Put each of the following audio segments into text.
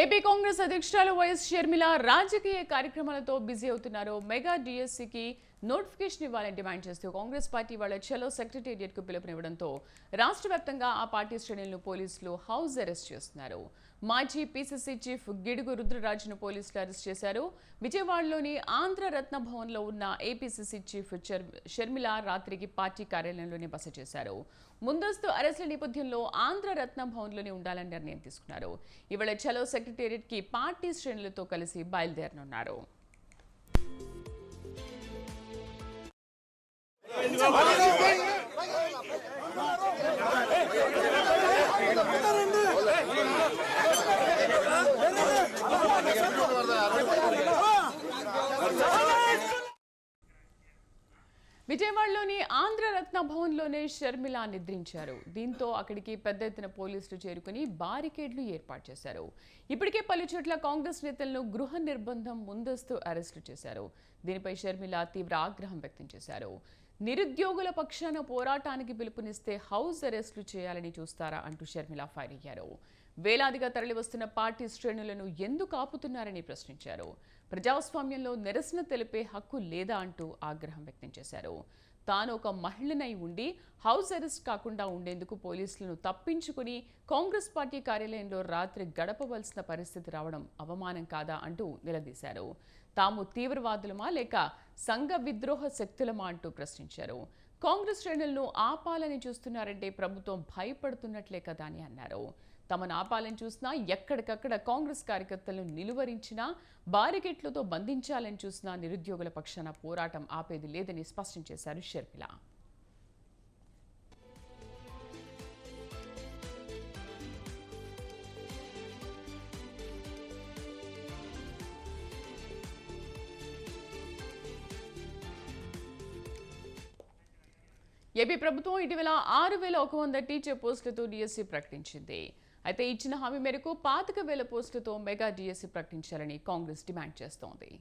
AP Congress అధ్యక్షురాలు YS Sharmila రాజకీయ కార్యక్రమాలతో బిజీ అవుతున్నారు. మెగా డిఎస్సికి నోటిఫికేషన్ ఇవ్వాలని డిమాండ్ చేస్తూ కాంగ్రెస్ పార్టీ వాళ్ళ చలో సెక్రటేరియట్ కు పిలుపునివ్వడంతో రాష్ట్ర వ్యాప్తంగా ఆ పార్టీ శ్రేణులను పోలీసులు హౌస్ అరెస్ట్ చేస్తున్నారు. మాజీ పీసీసీ చీఫ్ గిడుగు రుద్రరాజును పోలీసులు అరెస్ట్ చేశారు. విజయవాడలోని ఆంధ్ర రత్న భవన్లో ఉన్న ఏపీసీసీ చీఫ్ షర్మిల రాత్రికి పార్టీ కార్యాలయంలోనే బస చేశారు. ముందస్తు అరెస్టుల నేపథ్యంలో ఆంధ్ర రత్న భవన్లోనే ఉండాలని నిర్ణయం తీసుకున్నారు. ఇవాళ చలో సెక్రటేరియట్ కి పార్టీ శ్రేణులతో కలిసి బయలుదేరనున్నారు. విజయవాడలోని ఆంధ్ర రత్న భవన్లోనే షర్మిల నిద్రించారు. దీంతో అక్కడికి పెద్ద ఎత్తున పోలీసులు చేరుకుని బారికేడ్లు ఏర్పాటు చేశారు. ఇప్పటికే పలు చోట్ల కాంగ్రెస్ నేతలను గృహ నిర్బంధం, ముందస్తు అరెస్టులు చేశారు. దీనిపై షర్మిల తీవ్ర ఆగ్రహం వ్యక్తం చేశారు. నిరుద్యోగుల పక్షాన పోరాటానికి పిలుపునిస్తే హౌస్ అరెస్టులు చేయాలని చూస్తారా అంటూ షర్మిల ఫైర్ అయ్యారు. వేలాదిగా తరలివస్తున్న పార్టీ శ్రేణులను ఎందుకు ఆపుతున్నారని ప్రశ్నించారు. ప్రజాస్వామ్యంలో నిరసన తెలిపే హక్కు లేదా అంటూ ఆగ్రహం వ్యక్తం చేశారు. తాను ఒక మహిళనై ఉండి హౌస్ అరెస్ట్ కాకుండా ఉండేందుకు పోలీసులను తప్పించుకుని కాంగ్రెస్ పార్టీ కార్యాలయంలో రాత్రి గడపవలసిన పరిస్థితి రావడం అవమానం కాదా అంటూ నిలదీశారు. తాము తీవ్రవాదులమా లేక సంఘ విద్రోహ శక్తులమా అంటూ ప్రశ్నించారు. కాంగ్రెస్ శ్రేణులను ఆపాలని చూస్తున్నారంటే ప్రభుత్వం భయపడుతున్నట్లే కదా అని అన్నారు. తమను ఆపాలని చూసినా, ఎక్కడికక్కడ కాంగ్రెస్ కార్యకర్తలను నిలువరించినా, బారికెట్లతో బంధించాలని చూసినా నిరుద్యోగుల పక్షాన పోరాటం ఆపేది లేదని స్పష్టం చేశారు షర్మిల. ఏపీ ప్రభుత్వం ఇటీవల 6,100 టీచర్ పోస్టులతో డిఎస్సి ప్రకటించింది. అయితే ఇచ్చిన హామీ మేరకు 25,000 పోస్టులతో మెగా డిఎస్సి ప్రకటించాలని కాంగ్రెస్ డిమాండ్ చేస్తోంది.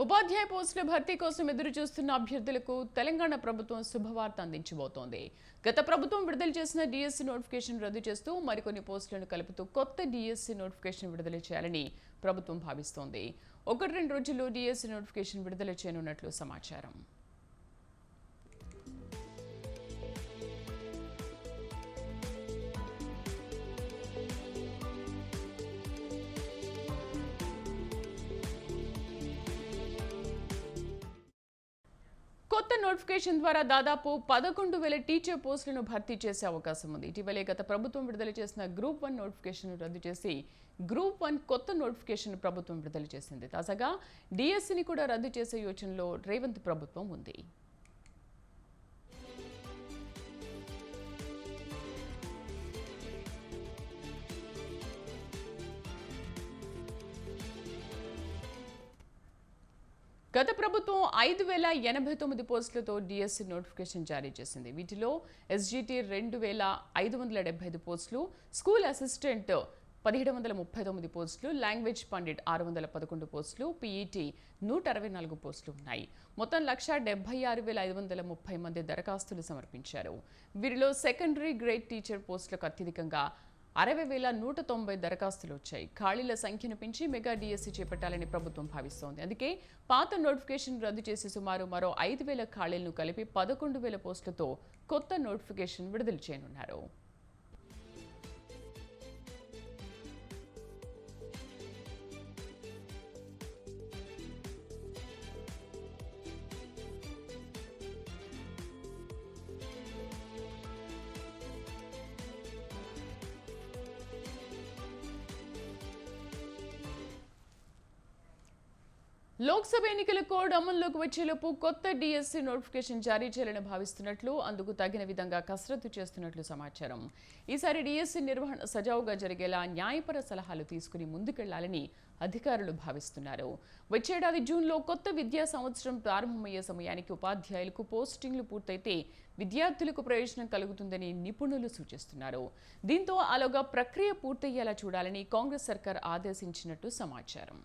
ఉపాధ్యాయ పోస్టుల భర్తీ కోసం ఎదురు చూస్తున్న అభ్యర్థులకు తెలంగాణ ప్రభుత్వం శుభవార్త అందించబోతోంది. గత ప్రభుత్వం విడుదల చేసిన డిఎస్సి నోటిఫికేషన్ రద్దు చేస్తూ మరికొన్ని పోస్టులను కలుపుతూ కొత్త డిఎస్సి నోటిఫికేషన్ విడుదల చేయాలని ప్రభుత్వం భావిస్తోంది. 1-2 రోజుల్లో డిఎస్సి నోటిఫికేషన్ విడుదల చేయనున్నట్లు సమాచారం. కొత్త నోటిఫికేషన్ ద్వారా దాదాపు 11,000 టీచర్ పోస్టులను భర్తీ చేసే అవకాశం ఉంది. ఇటీవలే గత ప్రభుత్వం విడుదల చేసిన గ్రూప్ 1 నోటిఫికేషన్ రద్దు చేసి గ్రూప్ 1 కొత్త నోటిఫికేషన్ ప్రభుత్వం విడుదల చేసింది. తాజాగా డిఎస్సిని కూడా రద్దు చేసే యోచనలో రేవంత్ ప్రభుత్వం ఉంది. గత ప్రభుత్వం 5,089 పోస్టులతో డిఎస్సి నోటిఫికేషన్ జారీ చేసింది. వీటిలో ఎస్జిటి 2,575 పోస్టులు, స్కూల్ అసిస్టెంట్ 1,739 పోస్టులు, లాంగ్వేజ్ పండిట్ 611 పోస్టులు, పీఈటీ 164 పోస్టులు ఉన్నాయి. మొత్తం 1,76,530 మంది దరఖాస్తులు సమర్పించారు. వీరిలో సెకండరీ గ్రేడ్ టీచర్ పోస్టులకు అత్యధికంగా 60,190 దరఖాస్తులు వచ్చాయి. ఖాళీల సంఖ్యను పెంచి మెగా డిఎస్సి చేపట్టాలని ప్రభుత్వం భావిస్తోంది. అందుకే పాత నోటిఫికేషన్ రద్దు చేసి సుమారు మరో 5,000 ఖాళీలను కలిపి 11,000 పోస్టులతో కొత్త నోటిఫికేషన్ విడుదల చేయనున్నారు. లోక్సభ ఎన్నికల కోడ్ అమల్లోకి వచ్చేలోపు కొత్త డిఎస్సి నోటిఫికేషన్ జారీ చేయాలని భావిస్తున్నట్లు, అందుకు తగిన విధంగా కసరత్తు చేస్తున్నట్లు సమాచారం. ఈసారి డిఎస్సి నిర్వహణ సజావుగా జరిగేలా న్యాయపర సలహాలు తీసుకుని ముందుకెళ్లాలని అధికారులు భావిస్తున్నారు. వచ్చేడాది జూన్లో కొత్త విద్యా సంవత్సరం ప్రారంభమయ్యే సమయానికి ఉపాధ్యాయులకు పోస్టింగ్లు పూర్తయితే విద్యార్థులకు ప్రయోజనం కలుగుతుందని నిపుణులు సూచిస్తున్నారు. దీంతో ఆలోగా ప్రక్రియ పూర్తయ్యేలా చూడాలని కాంగ్రెస్ సర్కార్ ఆదేశించినట్టు సమాచారం.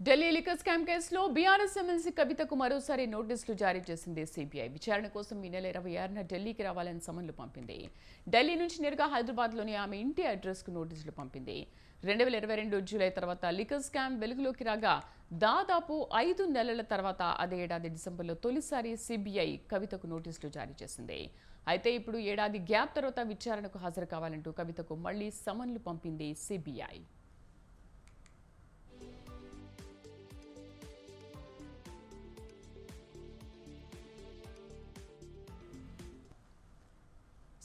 ఢిల్లీ లిక్కర్ స్కామ్ కేసులో బీఆర్ఎస్ ఎమ్మెల్సీ కవితకు మరోసారి నోటీసులు జారీ చేసింది సిబిఐ. విచారణ కోసం ఈ నెల 26న ఢిల్లీకి రావాలని సమన్లు పంపింది. ఢిల్లీ నుంచి నేరుగా హైదరాబాద్లోని ఆమె ఇంటి అడ్రస్కు నోటీసులు పంపింది. 2022 జూలై తర్వాత లిక్కర్ స్కామ్ వెలుగులోకి రాగా దాదాపు 5 నెలల తర్వాత అదే ఏడాది డిసెంబర్లో తొలిసారి సిబిఐ కవితకు నోటీసులు జారీ చేసింది. అయితే ఇప్పుడు ఏడాది గ్యాప్ తర్వాత విచారణకు హాజరు కావాలంటూ కవితకు మళ్లీ సమన్లు పంపింది సిబిఐ.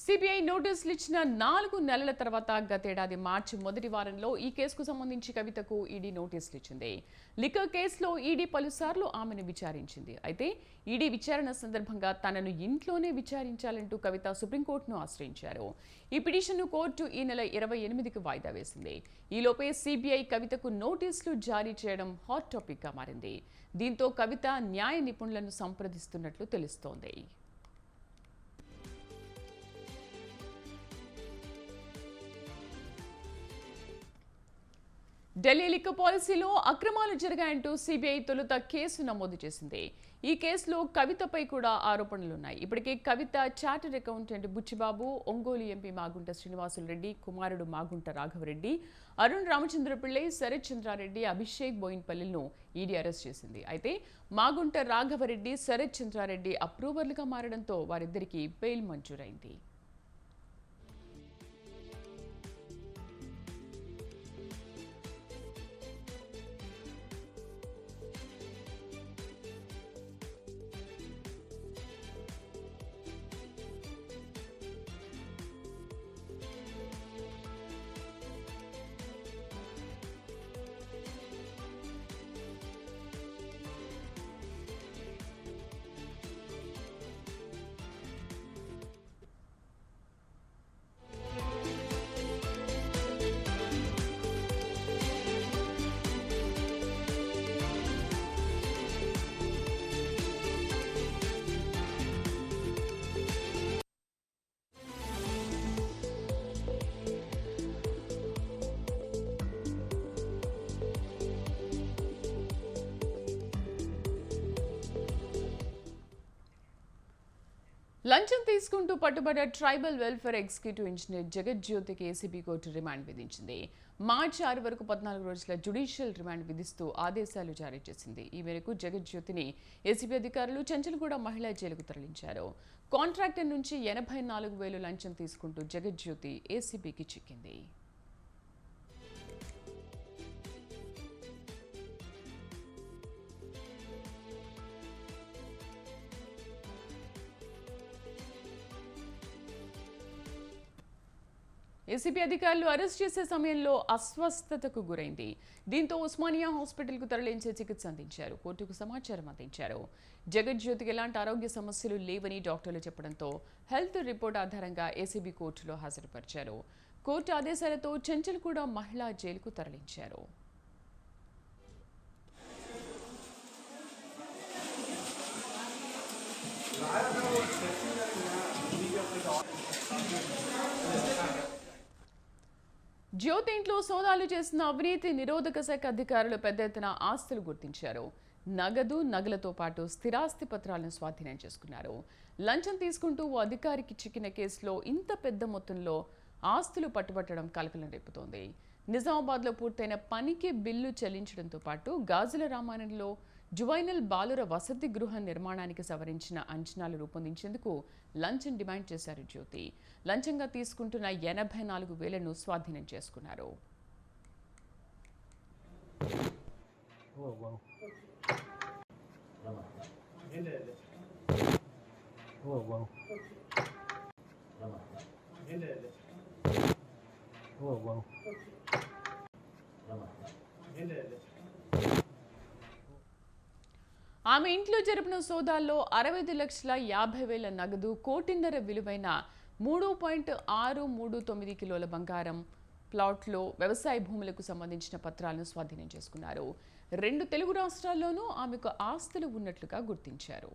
సిబిఐ నోటీసులు ఇచ్చిన 4 నెలల తర్వాత గతేడాది మార్చి మొదటి వారంలో ఈ కేసుకు సంబంధించి కవితకు ఈడీ నోటీసులు ఇచ్చింది. లిక్కర్ కేసులో ఈడీ పలుసార్లు ఆమెను విచారించింది. అయితే ఈడీ విచారణ సందర్భంగా తనను ఇంట్లోనే విచారించాలంటూ కవిత సుప్రీంకోర్టును ఆశ్రయించారు. ఈ పిటిషన్ను కోర్టు ఈ నెల 28కి వాయిదా వేసింది. ఈలోపే సిబిఐ కవితకు నోటీసులు జారీ చేయడం హాట్ టాపిక్గా మారింది. దీంతో కవిత న్యాయ నిపుణులను సంప్రదిస్తున్నట్లు తెలుస్తోంది. ఢిల్లీ లిక్కర్ పాలసీలో అక్రమాలు జరిగాయంటూ సిబిఐ తొలుత కేసు నమోదు చేసింది. ఈ కేసులో కవితపై కూడా ఆరోపణలున్నాయి. ఇప్పటికే Kavitha chartered accountant Buchibabu, Ongole MP Magunta Srinivasulu Reddy కుమారుడు మాగుంట రాఘవరెడ్డి, అరుణ్ రామచంద్రపిళ్ళై, శరత్ చంద్రారెడ్డి, అభిషేక్ బోయిన్పల్లిలను ఈడీ అరెస్ట్ చేసింది. అయితే మాగుంట రాఘవరెడ్డి, శరత్ చంద్రారెడ్డి అప్రూవర్లుగా మారడంతో వారిద్దరికీ బెయిల్ మంజూరైంది. లంచం తీసుకుంటూ పట్టుబడ్డ ట్రైబల్ వెల్ఫేర్ ఎగ్జిక్యూటివ్ ఇంజనీర్ జగజ్యోతికి ఏసీబీ కోర్టు రిమాండ్ విధించింది. మార్చి 6 వరకు 14 రోజుల జ్యుడిషియల్ రిమాండ్ విధిస్తూ ఆదేశాలు జారీ చేసింది. ఈ మేరకు జగజ్యోతిని ఏసీబీ అధికారులు చెంచల్గూడ మహిళా జైలుకు తరలించారు. కాంట్రాక్టర్ నుంచి 84,000 లంచం తీసుకుంటూ జగజ్యోతి ఏసీబీకి చిక్కింది. ఏసీబీ అధికారులు అరెస్ట్ చేసే సమయంలో అస్వస్థతకు గురైంది. దీంతో ఉస్మానియా హాస్పిటల్కు తరలించే చికిత్స అందించారు. కోర్టుకు సమాచారం అందించారు. జగజ్యోతికి ఎలాంటి ఆరోగ్య సమస్యలు లేవని డాక్టర్లు చెప్పడంతో హెల్త్ రిపోర్ట్ ఆధారంగా ఏసీబీ కోర్టులో హాజరుపరిచారు. కోర్టు ఆదేశాలతో చెంచల్గూడ మహిళా జైలుకు తరలించారు. జ్యోతి ఇంట్లో సోదాలు చేసిన అవినీతి నిరోధక శాఖ అధికారులు పెద్ద ఎత్తున ఆస్తులు గుర్తించారు. నగదు, నగలతో పాటు స్థిరాస్తి పత్రాలను స్వాధీనం చేసుకున్నారు. లంచం తీసుకుంటూ ఓ అధికారికి చిక్కిన కేసులో ఇంత పెద్ద మొత్తంలో ఆస్తులు పట్టుబట్టడం కలకలం రేపుతోంది. నిజామాబాద్లో పూర్తయిన పనికి బిల్లు చెల్లించడంతో పాటు గాజుల రామాయణంలో జువైనల్ బాలుర వసతి గృహ నిర్మాణానికి సవరించిన అంచనాలు రూపొందించేందుకు లంచం డిమాండ్ చేశారు జ్యోతి. లంచంగా తీసుకుంటున్న 84,000ను స్వాధీనం చేసుకున్నారు. ఆమె ఇంట్లో జరిపిన సోదాల్లో 65,50,000 నగదు, 1.5 కోటి విలువైన 3.639 కిలోల బంగారం, ప్లాట్లో వ్యవసాయ భూములకు సంబంధించిన పత్రాలను స్వాధీనం చేసుకున్నారు. 2 తెలుగు రాష్ట్రాల్లోనూ ఆమెకు ఆస్తులు ఉన్నట్లుగా గుర్తించారు.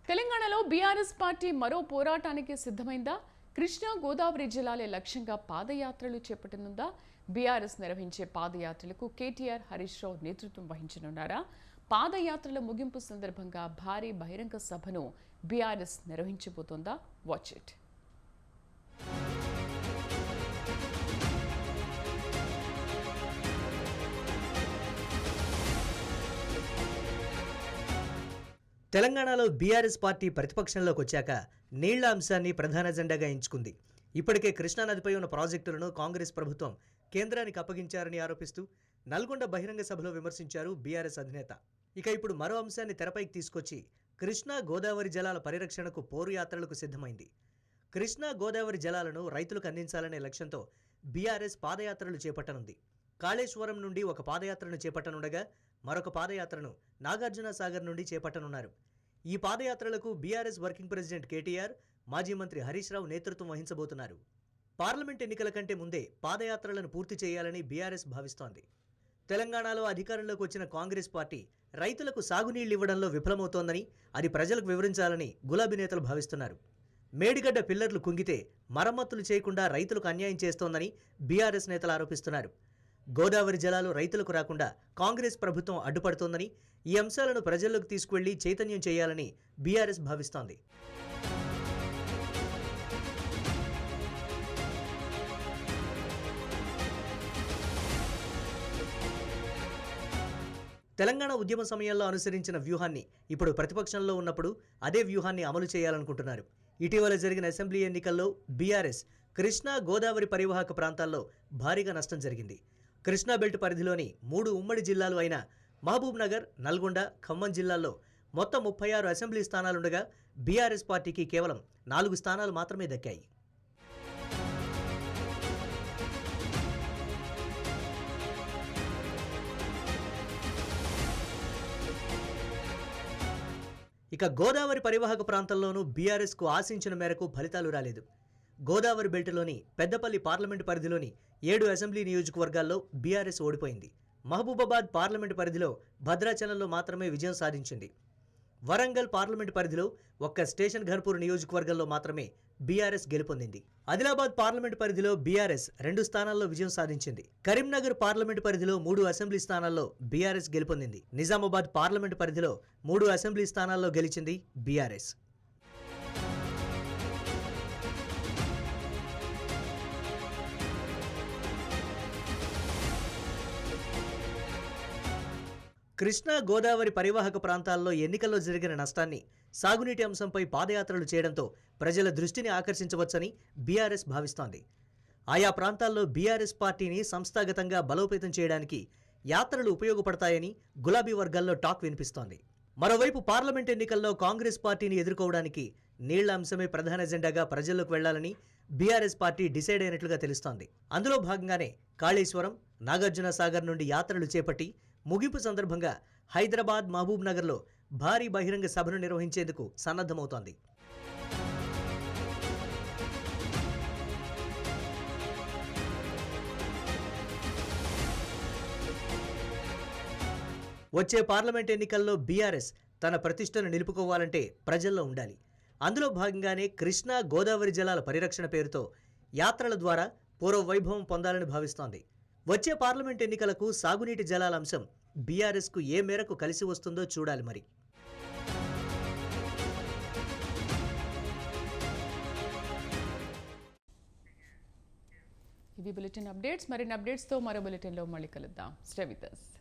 తెలంగాణలో బీఆర్ఎస్ పార్టీ మరో పోరాటానికి సిద్ధమైందా? కృష్ణా, గోదావరి జిల్లాలే లక్ష్యంగా పాదయాత్రలు చేపట్టనుందా? బీఆర్ఎస్ నిర్వహించే పాదయాత్రలకు కేటీఆర్, హరీష్ రావు నేతృత్వం వహించనున్నారా? పాదయాత్రల ముగింపు సందర్భంగా భారీ బహిరంగ సభను బీఆర్ఎస్ నిర్వహించబోతోందా? Watch it. తెలంగాణలో బీఆర్ఎస్ పార్టీ ప్రతిపక్షంలోకి వచ్చాక నీళ్ల అంశాన్ని ప్రధాన ఎజెండాగా ఎంచుకుంది. ఇప్పటికే కృష్ణానదిపై ఉన్న ప్రాజెక్టులను కాంగ్రెస్ ప్రభుత్వం కేంద్రానికి అప్పగించారని ఆరోపిస్తూ నల్గొండ బహిరంగ సభలో విమర్శించారు బీఆర్ఎస్ అధినేత. ఇక ఇప్పుడు మరో అంశాన్ని తెరపైకి తీసుకొచ్చి కృష్ణా, గోదావరి జలాల పరిరక్షణకు పోరు యాత్రలకు సిద్ధమైంది. కృష్ణా, గోదావరి జలాలను రైతులకు అందించాలనే లక్ష్యంతో బీఆర్ఎస్ పాదయాత్రలు చేపట్టనుంది. కాళేశ్వరం నుండి ఒక పాదయాత్రను చేపట్టనుండగా మరొక పాదయాత్రను నాగార్జున సాగర్ నుండి చేపట్టనున్నారు. ఈ పాదయాత్రలకు బీఆర్ఎస్ వర్కింగ్ ప్రెసిడెంట్ కేటీఆర్, మాజీ మంత్రి హరీష్ రావు నేతృత్వం వహించబోతున్నారు. పార్లమెంట్ ఎన్నికల కంటే ముందే పాదయాత్రలను పూర్తి చేయాలని బీఆర్ఎస్ భావిస్తోంది. తెలంగాణలో అధికారంలోకి వచ్చిన కాంగ్రెస్ పార్టీ రైతులకు సాగునీళ్లు ఇవ్వడంలో విఫలమవుతోందని, అది ప్రజలకు వివరించాలని గులాబీ నేతలు భావిస్తున్నారు. మేడిగడ్డ పిల్లర్లు కుంగితే మరమ్మతులు చేయకుండా రైతులకు అన్యాయం చేస్తోందని బీఆర్ఎస్ నేతలు ఆరోపిస్తున్నారు. గోదావరి జలాలు రైతులకు రాకుండా కాంగ్రెస్ ప్రభుత్వం అడ్డుపడుతోందని, ఈ అంశాలను ప్రజల్లోకి తీసుకువెళ్లి చైతన్యం చేయాలని బీఆర్ఎస్ భావిస్తోంది. తెలంగాణ ఉద్యమ సమయంలో అనుసరించిన వ్యూహాన్ని ఇప్పుడు ప్రతిపక్షంలో ఉన్నప్పుడు అదే వ్యూహాన్ని అమలు చేయాలనుకుంటున్నారు. ఇటీవల జరిగిన అసెంబ్లీ ఎన్నికల్లో బీఆర్ఎస్ కృష్ణా, గోదావరి పరివాహక ప్రాంతాల్లో భారీగా నష్టం జరిగింది. కృష్ణా బెల్ట్ పరిధిలోని 3 ఉమ్మడి జిల్లాలు అయిన మహబూబ్ నగర్, నల్గొండ, ఖమ్మం జిల్లాల్లో మొత్తం 36 అసెంబ్లీ స్థానాలుండగా బీఆర్ఎస్ పార్టీకి కేవలం 4 స్థానాలు మాత్రమే దక్కాయి. ఇక గోదావరి పరివాహక ప్రాంతంలోనూ బీఆర్ఎస్కు ఆశించిన మేరకు ఫలితాలు రాలేదు. గోదావరి బెల్టులోని పెద్దపల్లి పార్లమెంటు పరిధిలోని 7 అసెంబ్లీ నియోజకవర్గాల్లో బీఆర్ఎస్ ఓడిపోయింది. మహబూబాబాద్ పార్లమెంటు పరిధిలో భద్రాచలంలో మాత్రమే విజయం సాధించింది. వరంగల్ పార్లమెంటు పరిధిలో ఒక్క స్టేషన్ ఘన్పూర్ నియోజకవర్గంలో మాత్రమే బీఆర్ఎస్ గెలుపొందింది. ఆదిలాబాద్ పార్లమెంటు పరిధిలో బీఆర్ఎస్ 2 స్థానాల్లో విజయం సాధించింది. కరీంనగర్ పార్లమెంటు పరిధిలో 3 అసెంబ్లీ స్థానాల్లో బీఆర్ఎస్ గెలుపొందింది. నిజామాబాద్ పార్లమెంటు పరిధిలో 3 అసెంబ్లీ స్థానాల్లో గెలిచింది బీఆర్ఎస్. కృష్ణా, గోదావరి పరివాహక ప్రాంతాల్లో ఎన్నికల్లో జరిగిన నష్టాన్ని సాగునీటి అంశంపై పాదయాత్రలు చేయడంతో ప్రజల దృష్టిని ఆకర్షించవచ్చని బీఆర్ఎస్ భావిస్తోంది. ఆయా ప్రాంతాల్లో బీఆర్ఎస్ పార్టీని సంస్థాగతంగా బలోపేతం చేయడానికి యాత్రలు ఉపయోగపడతాయని గులాబీ వర్గాల్లో టాక్ వినిపిస్తోంది. మరోవైపు పార్లమెంట్ ఎన్నికల్లో కాంగ్రెస్ పార్టీని ఎదుర్కోవడానికి నీళ్ల అంశమే ప్రధాన ఎజెండాగా ప్రజల్లోకి వెళ్లాలని బీఆర్ఎస్ పార్టీ డిసైడ్ అయినట్లుగా తెలుస్తోంది. అందులో భాగంగానే కాళేశ్వరం, నాగార్జున సాగర్ నుండి యాత్రలు చేపట్టి ముగింపు సందర్భంగా హైదరాబాద్, మహబూబ్ నగర్లో భారీ బహిరంగ సభను నిర్వహించేందుకు సన్నద్ధమవుతోంది. వచ్చే పార్లమెంట్ ఎన్నికల్లో బీఆర్ఎస్ తన ప్రతిష్టను నిలుపుకోవాలంటే ప్రజల్లో ఉండాలి. అందులో భాగంగానే కృష్ణా గోదావరి జలాల పరిరక్షణ పేరుతో యాత్రల ద్వారా పూర్వ వైభవం పొందాలని భావిస్తోంది. వచ్చే పార్లమెంట్ ఎన్నికలకు సాగునీటి జలాల అంశం బీఆర్ఎస్కు ఏ మేరకు కలిసి వస్తుందో చూడాలి మరి. ఇవి బులెటిన్ అప్డేట్స్. మరిన్ని అప్డేట్స్తో మరో బులెటిన్లో మళ్ళీ కలుద్దాం. Stay with us.